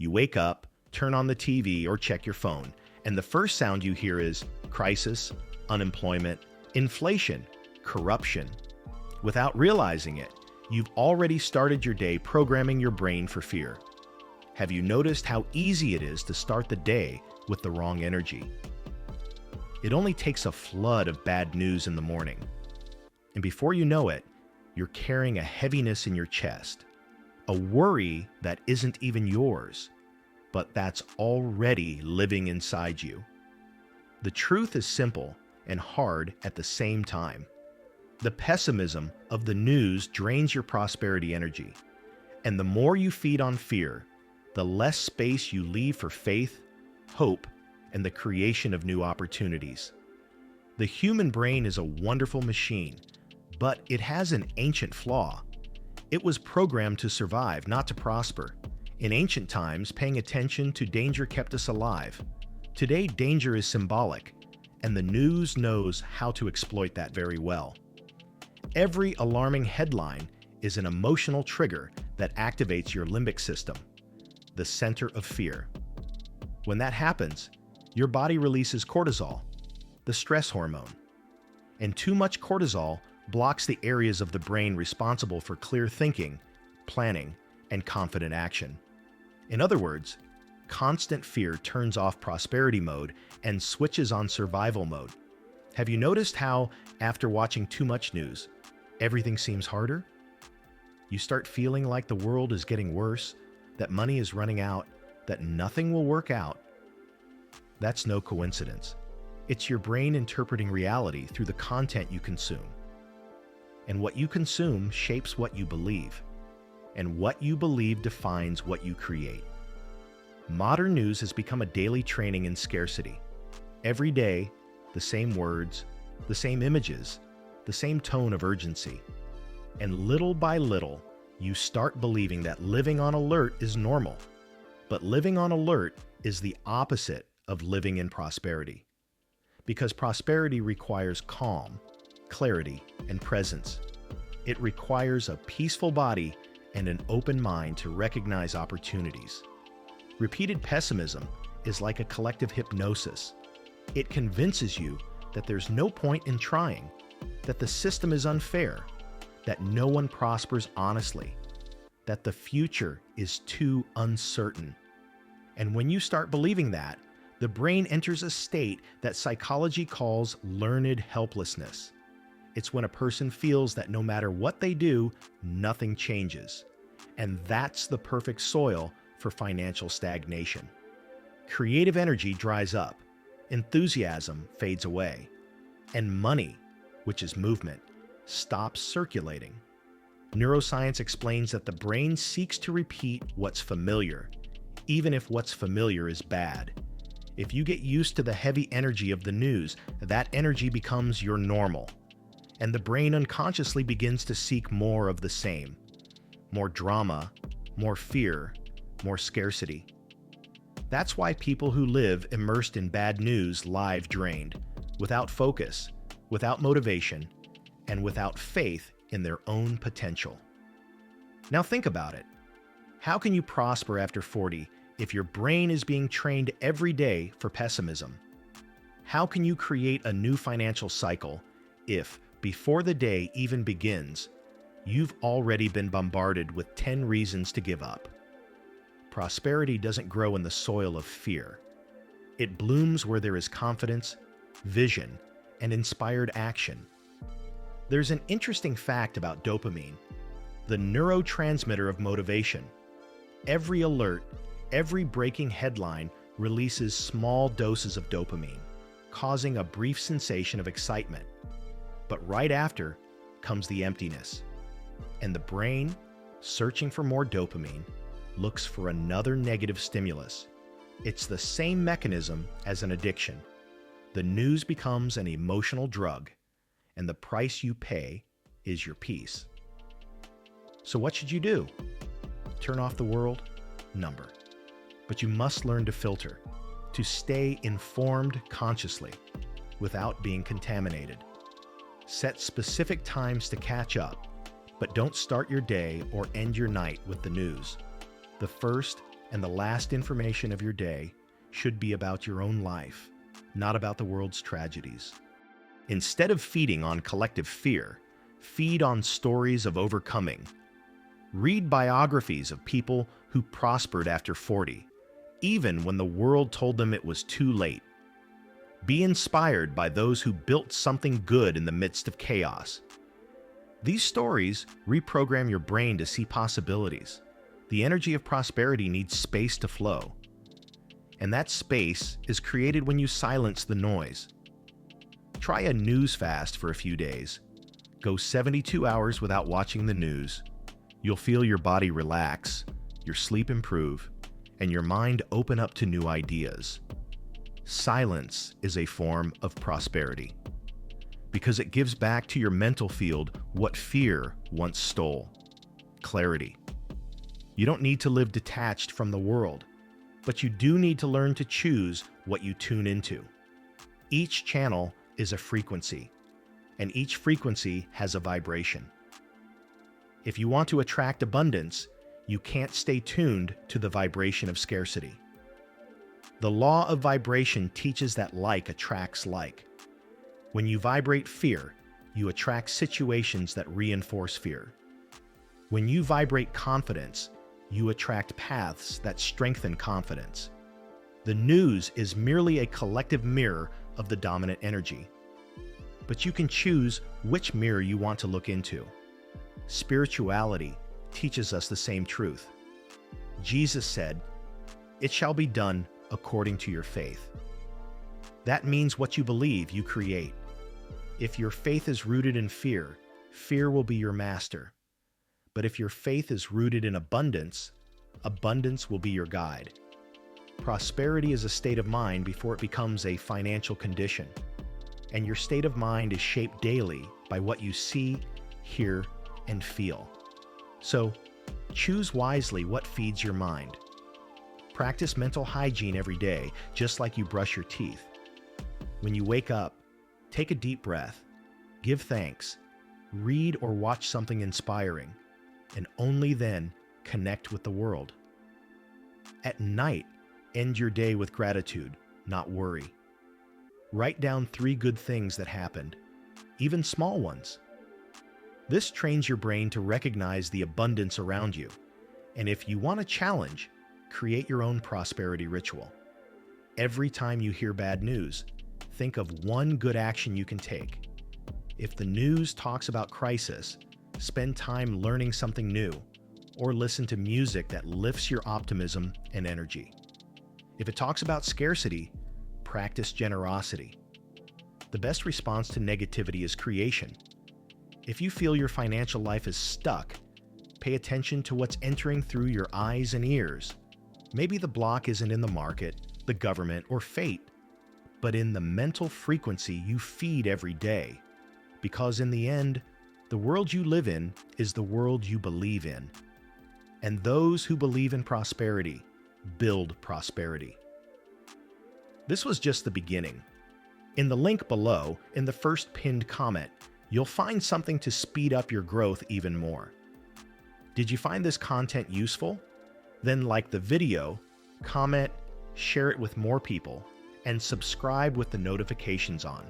You wake up, turn on the TV, or check your phone, and the first sound you hear is crisis, unemployment, inflation, corruption. Without realizing it, you've already started your day programming your brain for fear. Have you noticed how easy it is to start the day with the wrong energy? It only takes a flood of bad news in the morning, and before you know it, you're carrying a heaviness in your chest, a worry that isn't even yours, but that's already living inside you. The truth is simple and hard at the same time. The pessimism of the news drains your prosperity energy, and the more you feed on fear, the less space you leave for faith, hope, and the creation of new opportunities. The human brain is a wonderful machine, but it has an ancient flaw. It was programmed to survive, not to prosper. In ancient times, paying attention to danger kept us alive. Today, danger is symbolic, and the news knows how to exploit that very well. Every alarming headline is an emotional trigger that activates your limbic system, the center of fear. When that happens, your body releases cortisol, the stress hormone. And too much cortisol blocks the areas of the brain responsible for clear thinking, planning, and confident action. In other words, constant fear turns off prosperity mode and switches on survival mode. Have you noticed how, after watching too much news, everything seems harder? You start feeling like the world is getting worse, that money is running out, that nothing will work out. That's no coincidence. It's your brain interpreting reality through the content you consume. And what you consume shapes what you believe. And what you believe defines what you create. Modern news has become a daily training in scarcity. Every day, the same words, the same images, the same tone of urgency. And little by little, you start believing that living on alert is normal. But living on alert is the opposite of living in prosperity. Because prosperity requires calm, clarity, and presence. It requires a peaceful body and an open mind to recognize opportunities. Repeated pessimism is like a collective hypnosis. It convinces you that there's no point in trying, that the system is unfair, that no one prospers honestly, that the future is too uncertain. And when you start believing that, the brain enters a state that psychology calls learned helplessness. It's when a person feels that no matter what they do, nothing changes. And that's the perfect soil for financial stagnation. Creative energy dries up, enthusiasm fades away, and money, which is movement, stops circulating. Neuroscience explains that the brain seeks to repeat what's familiar, even if what's familiar is bad. If you get used to the heavy energy of the news, that energy becomes your normal. And the brain unconsciously begins to seek more of the same. More drama, more fear, more scarcity. That's why people who live immersed in bad news live drained, without focus, without motivation, and without faith in their own potential. Now think about it. How can you prosper after 40 if your brain is being trained every day for pessimism? How can you create a new financial cycle if, before the day even begins, you've already been bombarded with 10 reasons to give up? Prosperity doesn't grow in the soil of fear. It blooms where there is confidence, vision, and inspired action. There's an interesting fact about dopamine, the neurotransmitter of motivation. Every alert, every breaking headline releases small doses of dopamine, causing a brief sensation of excitement. But right after comes the emptiness, and the brain, searching for more dopamine, looks for another negative stimulus. It's the same mechanism as an addiction. The news becomes an emotional drug, and the price you pay is your peace. So what should you do? Turn off the world? Number. But you must learn to filter, to stay informed consciously, without being contaminated. Set specific times to catch up, but don't start your day or end your night with the news. The first And the last information of your day should be about your own life, not about the world's tragedies. Instead of feeding on collective fear, feed on stories of overcoming. Read biographies of people who prospered after 40, even when the world told them it was too late. Be inspired by those who built something good in the midst of chaos. These stories reprogram your brain to see possibilities. The energy of prosperity needs space to flow. And that space is created when you silence the noise. Try a news fast for a few days. Go 72 hours without watching the news. You'll feel your body relax, your sleep improve, and your mind open up to new ideas. Silence is a form of prosperity because it gives back to your mental field what fear once stole: clarity. You don't need to live detached from the world, but you do need to learn to choose what you tune into. Each channel is a frequency, and each frequency has a vibration. If you want to attract abundance, you can't stay tuned to the vibration of scarcity. The law of vibration teaches that like attracts like. When you vibrate fear, you attract situations that reinforce fear. When you vibrate confidence, you attract paths that strengthen confidence. The news is merely a collective mirror of the dominant energy. But you can choose which mirror you want to look into. Spirituality teaches us the same truth. Jesus said, "It shall be done according to your faith." That means what you believe, you create. If your faith is rooted in fear, fear will be your master. But if your faith is rooted in abundance, abundance will be your guide. Prosperity is a state of mind before it becomes a financial condition. And your state of mind is shaped daily by what you see, hear, and feel. So, choose wisely what feeds your mind. Practice mental hygiene every day, just like you brush your teeth. When you wake up, take a deep breath, give thanks, read or watch something inspiring, and only then connect with the world. At night, end your day with gratitude, not worry. Write down 3 good things that happened, even small ones. This trains your brain to recognize the abundance around you. And if you want a challenge, create your own prosperity ritual. Every time you hear bad news, think of one good action you can take. If the news talks about crisis, spend time learning something new, or listen to music that lifts your optimism and energy. If it talks about scarcity, practice generosity. The best response to negativity is creation. If you feel your financial life is stuck, pay attention to what's entering through your eyes and ears. Maybe the block isn't in the market, the government, or fate, but in the mental frequency you feed every day. Because in the end, the world you live in is the world you believe in. And those who believe in prosperity build prosperity. This was just the beginning. In the link below, in the first pinned comment, you'll find something to speed up your growth even more. Did you find this content useful? Then like the video, comment, share it with more people, and subscribe with the notifications on.